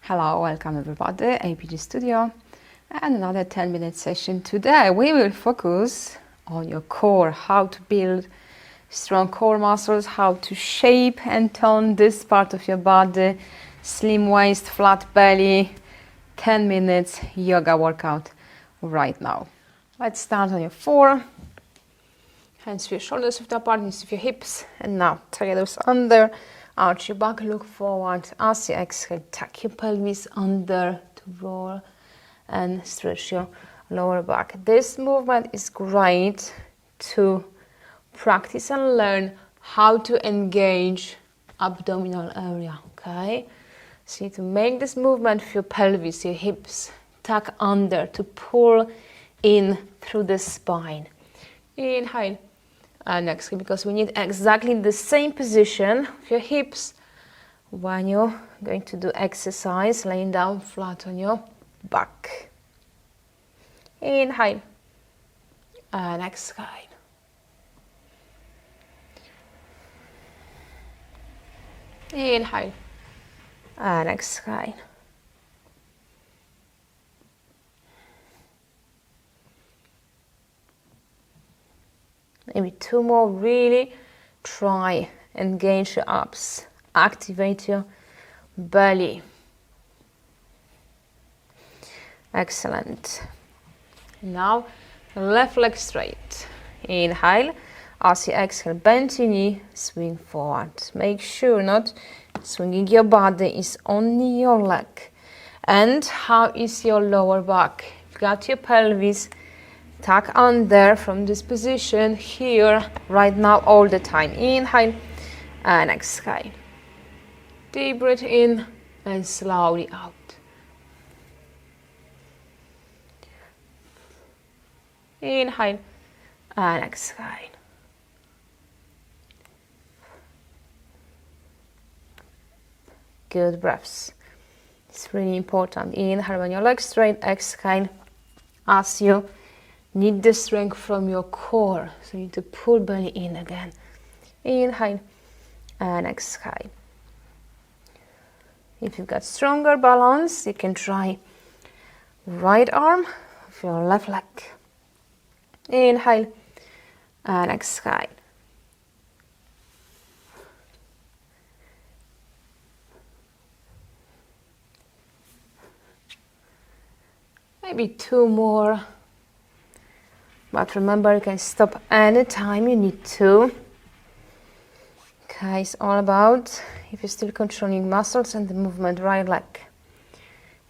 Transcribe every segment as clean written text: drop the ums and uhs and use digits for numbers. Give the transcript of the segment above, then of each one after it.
Hello, welcome everybody, APG.STUDIO, and another 10-minute session. Today we will focus on your core, how to build strong core muscles, how to shape and tone this part of your body, slim waist, flat belly, 10 minutes yoga workout right now. Let's start on your floor, hands to your shoulders width apart, knees to your hips, and now take those under. Arch your back, look forward. As you exhale, tuck your pelvis under to roll and stretch your lower back. This movement is great to practice and learn how to engage abdominal area, okay? So you need to make this movement for your pelvis, your hips, tuck under to pull in through the spine. Inhale. And exhale, because we need exactly the same position of your hips when you're going to do exercise, laying down flat on your back. Inhale and exhale. Inhale and exhale. Maybe two more. Really try, engage your abs, activate your belly. Excellent. Now left leg straight. Inhale. As you exhale, bend your knee, swing forward. Make sure not swinging your body is only your leg. And how is your lower back? You've got your pelvis tuck under from this position here, right now, all the time. Inhale and exhale. Deep breath in and slowly out. Inhale and exhale. Good breaths. It's really important. Inhale when your legs straight, exhale as you need the strength from your core, so you need to pull belly in again. Inhale and exhale. If you've got stronger balance, you can try right arm of your left leg. Inhale and exhale. Maybe two more. But remember, you can stop anytime you need to. Okay, it's all about if you're still controlling muscles and the movement, right leg.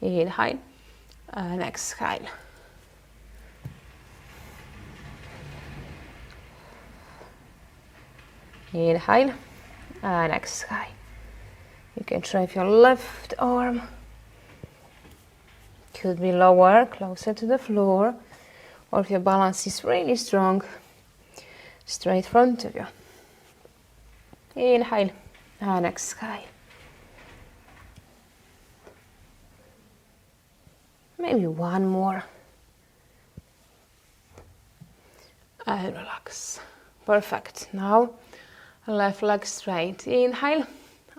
Inhale and exhale. Inhale and exhale. You can try with your left arm. Could be lower, closer to the floor. Or if your balance is really strong, straight front of you. Inhale and exhale. Maybe one more. And relax. Perfect. Now, left leg straight. Inhale.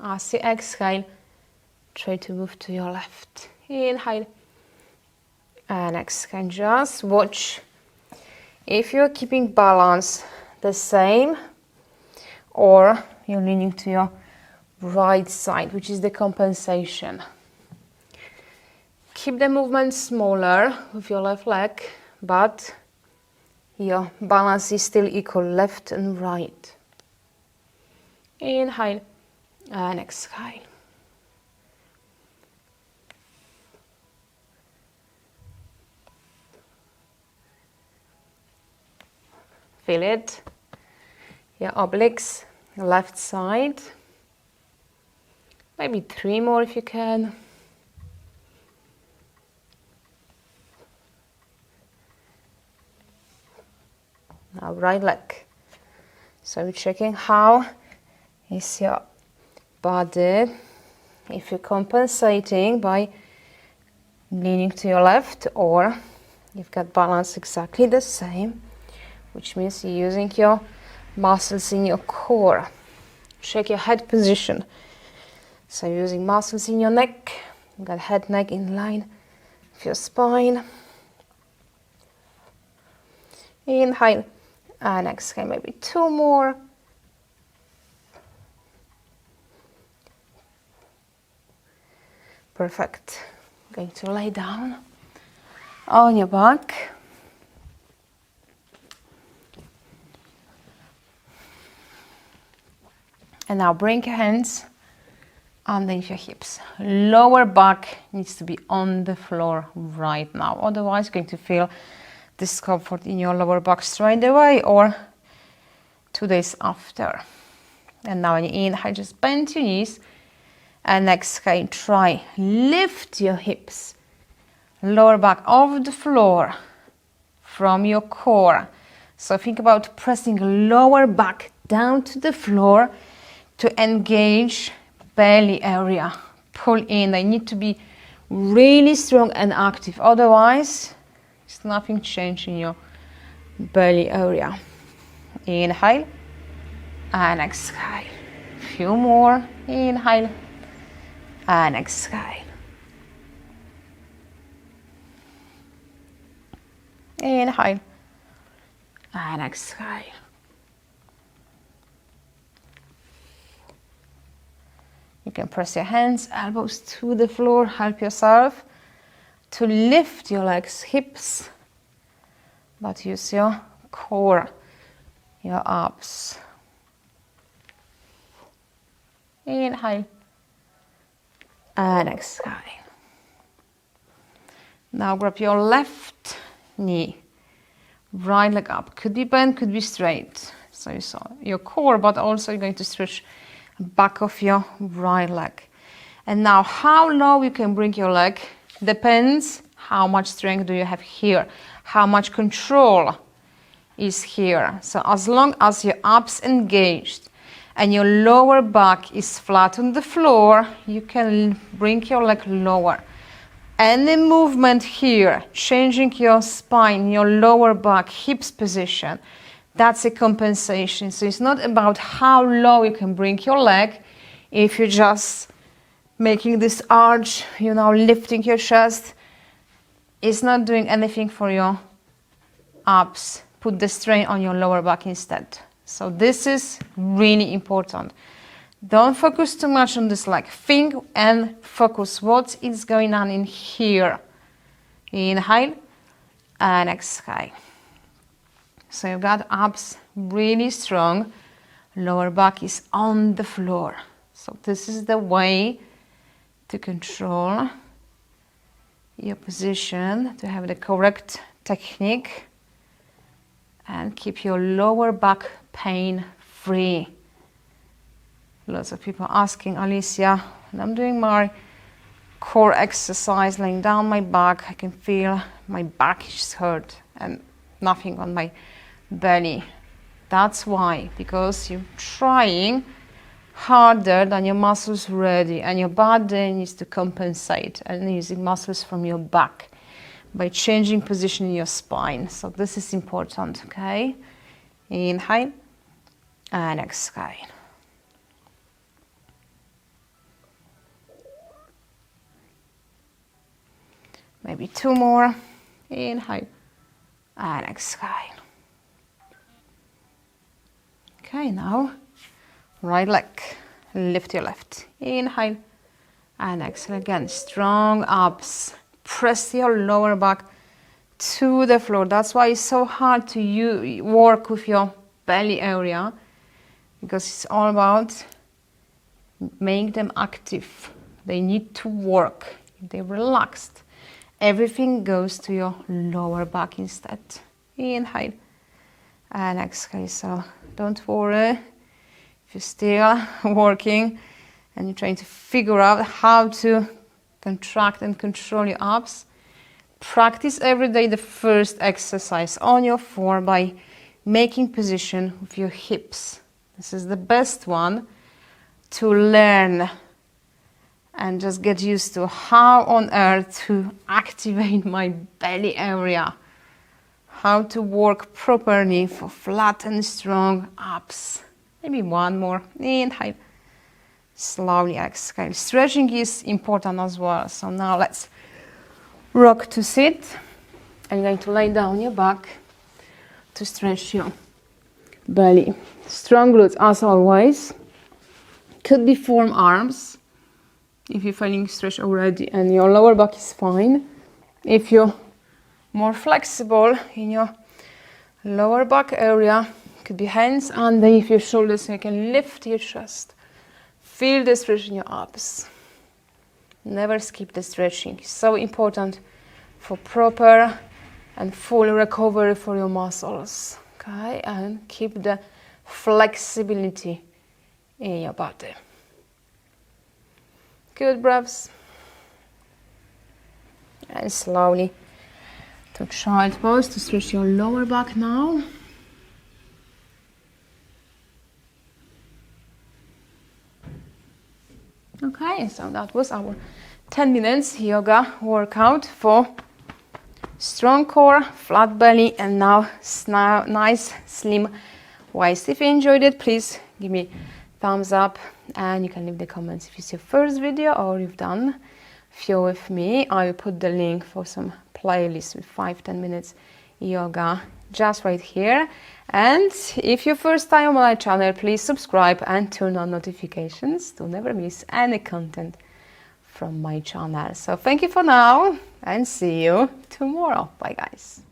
As you exhale, try to move to your left. Inhale. And exhale. Just watch if you're keeping balance the same or you're leaning to your right side, which is the compensation. Keep the movement smaller with your left leg, but your balance is still equal, left and right. Inhale and exhale. Feel it. Your obliques, left side. Maybe three more if you can. Now right leg. So we're checking how is your body. If you're compensating by leaning to your left, or you've got balance exactly the same, which means you're using your muscles in your core. Check your head position. So using muscles in your neck, Got head, neck in line with your spine. Inhale and exhale, maybe 2 more. Perfect. Going to lay down on your back. And now bring your hands underneath your hips. Lower back needs to be on the floor right now. Otherwise, you're going to feel discomfort in your lower back straight away or 2 days after. And now when you inhale, just bend your knees. And exhale, try lift your hips. Lower back off the floor from your core. So think about pressing lower back down to the floor to engage belly area. Pull in. They need to be really strong and active. Otherwise, there's nothing changed in your belly area. Inhale and exhale. Few more. Inhale and exhale. Inhale and exhale. You can press your hands, elbows to the floor. Help yourself to lift your legs, hips, but use your core, your abs. Inhale and exhale. Now grab your left knee, right leg up. Could be bent, could be straight. So you saw your core, but also you're going to stretch back of your right leg. And now how low you can bring your leg depends how much strength do you have here, how much control is here. So as long as your abs engaged and your lower back is flat on the floor, you can bring your leg lower. Any movement here, changing your spine, your lower back, hips position, that's a compensation. So it's not about how low you can bring your leg. If you're just making this arch, you're now lifting your chest, it's not doing anything for your abs. Put the strain on your lower back instead. So this is really important. Don't focus too much on this leg. Think and focus what is going on in here. Inhale and exhale. So you've got abs really strong. Lower back is on the floor. So this is the way to control your position, to have the correct technique and keep your lower back pain free. Lots of people asking, Alicia, when I'm doing my core exercise, laying down my back, I can feel my back is hurt and nothing on my belly. That's why, because you're trying harder than your muscles ready, and your body needs to compensate and using muscles from your back by changing position in your spine. So this is important, okay? Inhale and exhale. Maybe 2 more. Inhale and exhale. Okay, now right leg, lift your left. Inhale and exhale again. Strong abs. Press your lower back to the floor. That's why it's so hard to work with your belly area, because it's all about making them active. They need to work. If they're relaxed, everything goes to your lower back instead. Inhale and exhale. So don't worry if you're still working and you're trying to figure out how to contract and control your abs. Practice every day the first exercise on your floor by making position with your hips. This is the best one to learn and just get used to how on earth to activate my belly area, how to work properly for flat and strong abs. Maybe 1 more. Inhale. Slowly exhale. Stretching is important as well. So now let's rock to sit. I'm going to lay down your back to stretch your belly. Strong glutes as always. Could be forearms if you're feeling stretched already and your lower back is fine. If you're more flexible in your lower back area, could be hands underneath your shoulders so you can lift your chest. Feel the stretch in your abs. Never skip the stretching. It's so important for proper and full recovery for your muscles. Okay, and keep the flexibility in your body. Good breaths. And slowly to child pose to stretch your lower back now. Okay, so that was our 10 minutes yoga workout for strong core, flat belly, and now nice slim waist. If you enjoyed it, please give me thumbs up, and you can leave the comments if it's your first video or you've done few with me. I will put the link for some playlists with 5-10 minutes yoga just right here. And if you're first time on my channel, please subscribe and turn on notifications to never miss any content from my channel. So thank you for now and see you tomorrow. Bye guys.